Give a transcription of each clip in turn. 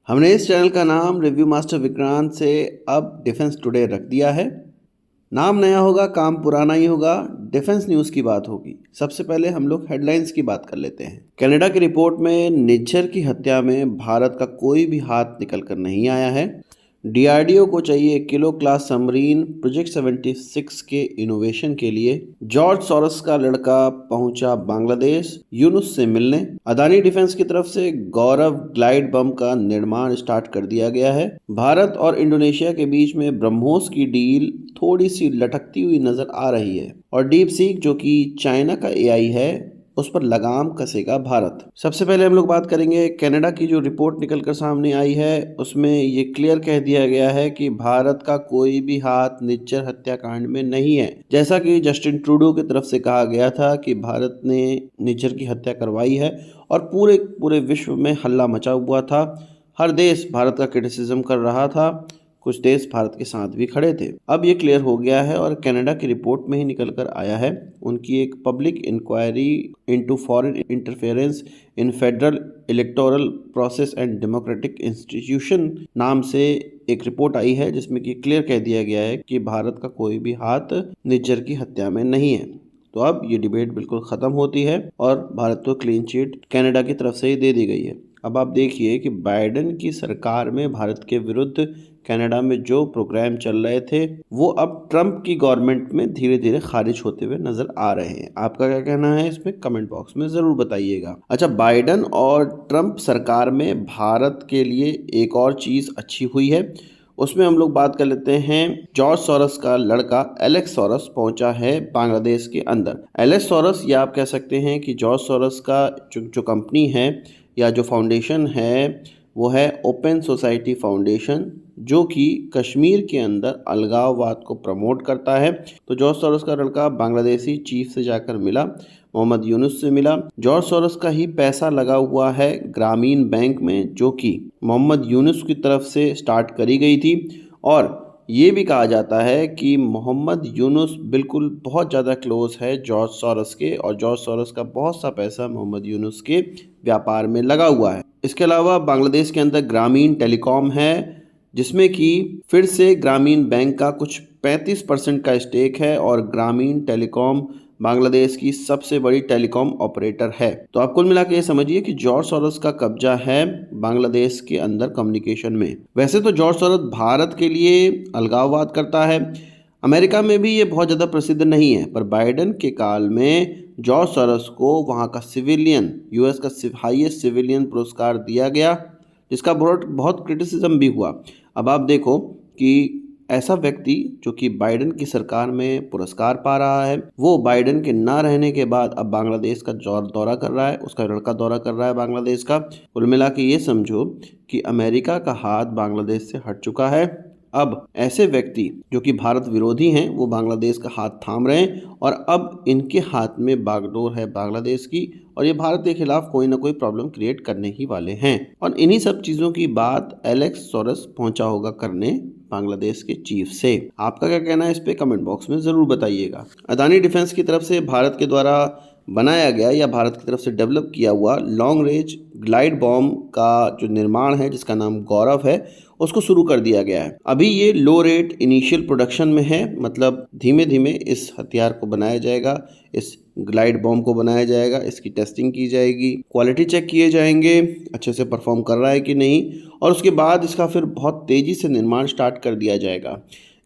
हमने इस चैनल का नाम रिव्यू मास्टर विक्रांत से अब डिफेंस टुडे रख दिया है। नाम नया होगा, काम पुराना ही होगा। डिफेंस न्यूज़ की बात होगी। सबसे पहले हम लोग हेडलाइंस की बात कर लेते हैं। कनाडा की रिपोर्ट में निज्जर की हत्या में भारत का कोई भी हाथ निकल कर नहीं आया है। डीआरडीओ को चाहिए किलो क्लास सबमरीन प्रोजेक्ट 76 के इनोवेशन के लिए। जॉर्ज सोरोस का लड़का पहुंचा बांग्लादेश यूनुस से मिलने। अदानी डिफेंस की तरफ से गौरव ग्लाइड बम का निर्माण स्टार्ट कर दिया गया है। भारत और इंडोनेशिया के बीच में ब्रह्मोस की डील थोड़ी सी लटकती हुई नजर आ रही है और डीप सीक जो कि चाइना का एआई है उस पर लगाम कसेगा भारत। सबसे पहले हम लोग बात करेंगे कनाडा की जो रिपोर्ट निकलकर सामने आई है उसमें ये क्लियर कह दिया गया है कि भारत का कोई भी हाथ निज्जर हत्याकांड में नहीं है। जैसा कि जस्टिन ट्रूडो की तरफ से कहा गया था कि भारत ने निज्जर की हत्या करवाई है और पूरे पूरे विश्व में हल्ला मचा हुआ था। हर देश भारत का क्रिटिसिज्म कर रहा था, कुछ देश भारत के साथ भी खड़े थे। अब ये क्लियर हो गया है और कनाडा की रिपोर्ट में ही निकल कर आया है। उनकी एक public inquiry into foreign interference in federal electoral process and democratic institution नाम से एक रिपोर्ट आई है जिसमें कि क्लियर कह दिया गया है कि भारत का कोई भी हाथ निज्जर की हत्या में नहीं है। तो अब ये डिबेट बिल्कुल ख़त्म होती है और भारत को क्लीन चिट कनाडा की तरफ से ही दे दी गई है। अब आप देखिए कि बाइडेन की सरकार में भारत के विरुद्ध कनाडा में जो प्रोग्राम चल रहे थे वो अब ट्रंप की गवर्नमेंट में धीरे धीरे खारिज होते हुए नजर आ रहे हैं। आपका क्या कहना है इसमें कमेंट बॉक्स में ज़रूर बताइएगा। अच्छा, बाइडेन और ट्रंप सरकार में भारत के लिए एक और चीज़ अच्छी हुई है, उसमें हम लोग बात कर लेते हैं। जॉर्ज सोरोस का लड़का एलेक्स सोरोस पहुंचा है बांग्लादेश के अंदर। एलेक्स सोरोस या आप कह सकते हैं कि जॉर्ज सोरोस का जो कंपनी है या जो फाउंडेशन है वो है ओपन सोसाइटी फाउंडेशन, जो कि कश्मीर के अंदर अलगाववाद को प्रमोट करता है। तो जॉर्ज सोरोस का लड़का बांग्लादेशी चीफ से जाकर मिला, मोहम्मद यूनुस से मिला। जॉर्ज सोरोस का ही पैसा लगा हुआ है ग्रामीण बैंक में, जो कि मोहम्मद यूनुस की तरफ से स्टार्ट करी गई थी। और ये भी कहा जाता है कि मोहम्मद यूनुस बिल्कुल बहुत ज़्यादा क्लोज है जॉर्ज सोरोस के और जॉर्ज सोरोस का बहुत सा पैसा मोहम्मद यूनुस के व्यापार में लगा हुआ है। इसके अलावा बांग्लादेश के अंदर ग्रामीण टेलीकॉम है जिसमें कि फिर से ग्रामीण बैंक का कुछ 35% का स्टेक है और ग्रामीण टेलीकॉम बांग्लादेश की सबसे बड़ी टेलीकॉम ऑपरेटर है। तो आप कुल मिला के ये समझिए कि जॉर्ज सोरोस का कब्जा है बांग्लादेश के अंदर कम्युनिकेशन में। वैसे तो जॉर्ज सोरोस भारत के लिए अलगाववाद करता है, अमेरिका में भी ये बहुत ज़्यादा प्रसिद्ध नहीं है, पर बाइडेन के काल में जॉर्ज सोरोस को वहाँ का सिविलियन यूएस का हाईएस्ट सिविलियन पुरस्कार दिया गया, जिसका बहुत क्रिटिसिज्म भी हुआ। अब आप देखो कि ऐसा व्यक्ति जो कि बाइडेन की सरकार में पुरस्कार पा रहा है, वो बाइडेन के ना रहने के बाद अब बांग्लादेश का दौरा कर रहा है, उसका लड़का दौरा कर रहा है बांग्लादेश का। कुल मिला के ये समझो कि अमेरिका का हाथ बांग्लादेश से हट चुका है। अब ऐसे व्यक्ति जो कि भारत विरोधी हैं वो बांग्लादेश का हाथ थाम रहे हैं और अब इनके हाथ में बागडोर है बांग्लादेश की और ये भारत के खिलाफ कोई ना कोई प्रॉब्लम क्रिएट करने ही वाले हैं। और इन्हीं सब चीज़ों की बात एलेक्स सोरोस पहुंचा होगा करने बांग्लादेश के चीफ से। आपका क्या कहना है इस पे कमेंट बॉक्स में ज़रूर बताइएगा। अदानी डिफेंस की तरफ से भारत के द्वारा बनाया गया या भारत की तरफ से डेवलप किया हुआ लॉन्ग रेंज ग्लाइड बॉम्ब का जो निर्माण है जिसका नाम गौरव है उसको शुरू कर दिया गया है। अभी ये लो रेट इनिशियल प्रोडक्शन में है, मतलब धीमे धीमे इस हथियार को बनाया जाएगा, इस ग्लाइड बॉम्ब को बनाया जाएगा, इसकी टेस्टिंग की जाएगी, क्वालिटी चेक किए जाएंगे अच्छे से परफॉर्म कर रहा है कि नहीं, और उसके बाद इसका फिर बहुत तेज़ी से निर्माण स्टार्ट कर दिया जाएगा।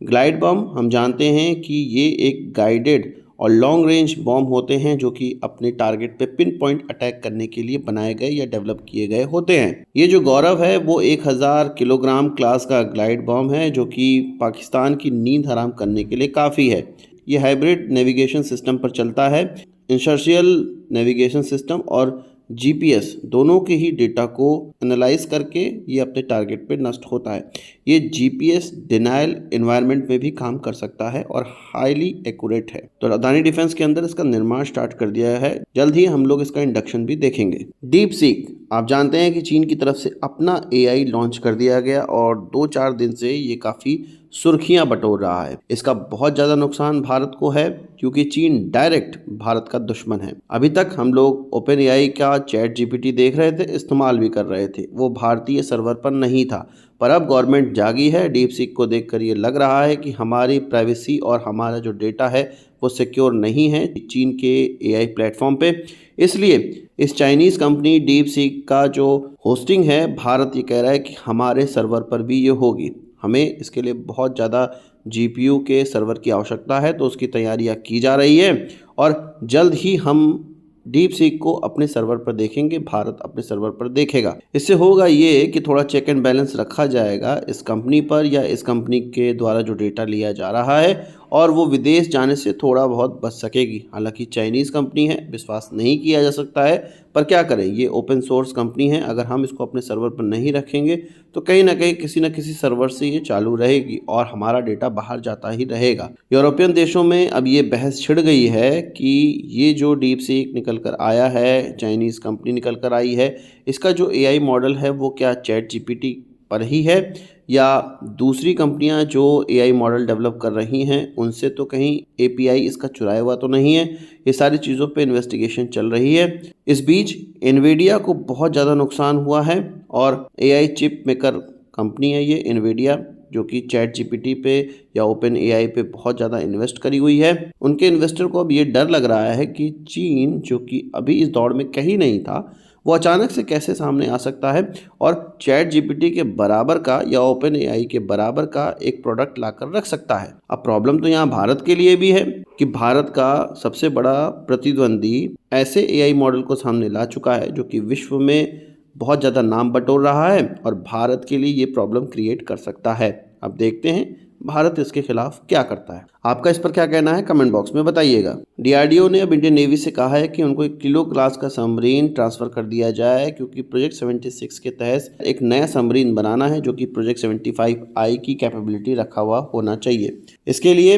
ग्लाइड बम हम जानते हैं कि ये एक गाइडेड और लॉन्ग रेंज बॉम्ब होते हैं जो कि अपने टारगेट पे पिन पॉइंट अटैक करने के लिए बनाए गए या डेवलप किए गए होते हैं। ये जो गौरव है वो 1000 किलोग्राम क्लास का ग्लाइड बॉम्ब है जो कि पाकिस्तान की नींद हराम करने के लिए काफ़ी है। ये हाइब्रिड नेविगेशन सिस्टम पर चलता है, इंसर्शियल नेविगेशन सिस्टम और जीपीएस दोनों के ही डेटा को एनालाइज करके ये अपने टारगेट पे नष्ट होता है। ये जीपीएस डिनायल एनवायरनमेंट में भी काम कर सकता है और हाईली एक्यूरेट है। तो अदानी डिफेंस के अंदर इसका निर्माण स्टार्ट कर दिया है, जल्द ही हम लोग इसका इंडक्शन भी देखेंगे। डीप सीक, आप जानते हैं कि चीन की तरफ से अपना एआई लॉन्च कर दिया गया और 2-4 दिन से ये काफ़ी सुर्खियां बटोर रहा है। इसका बहुत ज़्यादा नुकसान भारत को है क्योंकि चीन डायरेक्ट भारत का दुश्मन है। अभी तक हम लोग ओपन एआई का चैट जीपीटी देख रहे थे, इस्तेमाल भी कर रहे थे, वो भारतीय सर्वर पर नहीं था। पर अब गवर्नमेंट जागी है। डीप सीक को देखकर ये लग रहा है कि हमारी प्राइवेसी और हमारा जो डेटा है वो सिक्योर नहीं है चीन के एआई प्लेटफॉर्म पे। इसलिए इस चाइनीज़ कंपनी डीप सीक का जो होस्टिंग है, भारत ये कह रहा है कि हमारे सर्वर पर भी ये होगी। हमें इसके लिए बहुत ज़्यादा जीपीयू के सर्वर की आवश्यकता है, तो उसकी तैयारियां की जा रही है और जल्द ही हम डीप सीक को अपने सर्वर पर देखेंगे, भारत अपने सर्वर पर देखेगा। इससे होगा ये कि थोड़ा चेक एंड बैलेंस रखा जाएगा इस कंपनी पर या इस कंपनी के द्वारा जो डेटा लिया जा रहा है, और वो विदेश जाने से थोड़ा बहुत बच सकेगी। हालांकि चाइनीज़ कंपनी है, विश्वास नहीं किया जा सकता है, पर क्या करें, ये ओपन सोर्स कंपनी है। अगर हम इसको अपने सर्वर पर नहीं रखेंगे तो कहीं ना कहीं किसी न किसी सर्वर से ये चालू रहेगी और हमारा डेटा बाहर जाता ही रहेगा। यूरोपियन देशों में अब ये बहस छिड़ गई है कि ये जो डीप सीक निकल कर आया है, चाइनीज़ कंपनी निकल कर आई है, इसका जो एआई मॉडल है वो क्या चैट जीपीटी पर ही है या दूसरी कंपनियां जो एआई मॉडल डेवलप कर रही हैं उनसे तो कहीं एपीआई इसका चुराया हुआ तो नहीं है। ये सारी चीज़ों पे इन्वेस्टिगेशन चल रही है। इस बीच एनवीडिया को बहुत ज़्यादा नुकसान हुआ है और एआई चिप मेकर कंपनी है ये एनवीडिया, जो कि चैट जीपीटी पे या ओपन एआई पे बहुत ज़्यादा इन्वेस्ट करी हुई है। उनके इन्वेस्टर को अब ये डर लग रहा है कि चीन, जो कि अभी इस दौड़ में कहीं नहीं था, वो अचानक से कैसे सामने आ सकता है और चैट जीपीटी के बराबर का या ओपन एआई के बराबर का एक प्रोडक्ट लाकर रख सकता है। अब प्रॉब्लम तो यहाँ भारत के लिए भी है कि भारत का सबसे बड़ा प्रतिद्वंदी ऐसे एआई मॉडल को सामने ला चुका है जो कि विश्व में बहुत ज़्यादा नाम बटोर रहा है और भारत के लिए ये प्रॉब्लम क्रिएट कर सकता है। अब देखते हैं भारत इसके खिलाफ क्या करता है। आपका इस पर क्या कहना है, कमेंट बॉक्स में बताइएगा। डीआरडीओ ने अब इंडियन नेवी से कहा है कि उनको एक किलो क्लास का सबमरीन ट्रांसफर कर दिया जाए क्योंकि प्रोजेक्ट 76 के तहत एक नया सबमरीन बनाना है जो कि प्रोजेक्ट 75I की कैपेबिलिटी रखा हुआ होना चाहिए। इसके लिए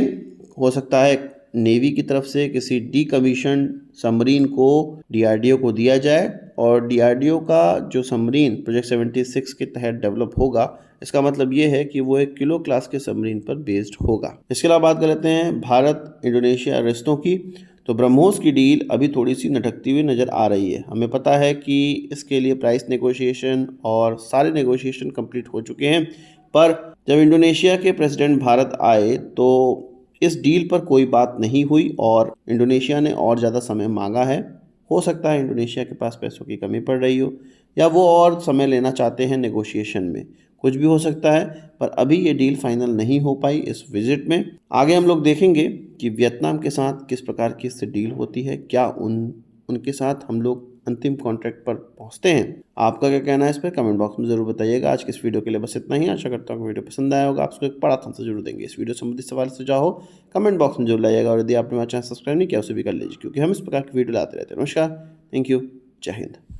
हो सकता है नेवी की तरफ से किसी डीकमीशन सबमरीन को डीआरडीओ को दिया जाए और डीआरडीओ का जो सबमरीन प्रोजेक्ट 76 के तहत डेवलप होगा, इसका मतलब ये है कि वो एक किलो क्लास के सबमरीन पर बेस्ड होगा। इसके अलावा बात कर लेते हैं भारत इंडोनेशिया रिश्तों की। तो ब्रह्मोस की डील अभी थोड़ी सी नटकती हुई नज़र आ रही है। हमें पता है कि इसके लिए प्राइस नेगोशिएशन और सारे नेगोशिएशन कंप्लीट हो चुके हैं, पर जब इंडोनेशिया के प्रेसिडेंट भारत आए तो इस डील पर कोई बात नहीं हुई और इंडोनेशिया ने और ज़्यादा समय मांगा है। हो सकता है इंडोनेशिया के पास पैसों की कमी पड़ रही हो या वो और समय लेना चाहते हैं नेगोशिएशन में, कुछ भी हो सकता है। पर अभी ये डील फाइनल नहीं हो पाई इस विजिट में। आगे हम लोग देखेंगे कि वियतनाम के साथ किस प्रकार की इससे डील होती है, क्या उनके साथ हम लोग अंतिम कॉन्ट्रैक्ट पर पहुंचते हैं। आपका क्या कहना है इस पर कमेंट बॉक्स में ज़रूर बताइएगा। आज के इस वीडियो के लिए बस इतना ही। आशा करता हूँ वीडियो पसंद आया होगा। आपको एक बड़ा थम्स अप जरूर देंगे। इस वीडियो संबंधित सवाल सुझाव हो कमेंट बॉक्स में जरूर लाइएगा और यदि आपने हमारा चैनल सब्सक्राइब नहीं किया उसे भी कर लीजिए क्योंकि हम इस प्रकार की वीडियो लाते रहते हैं। नमस्कार, थैंक यू, जय हिंद।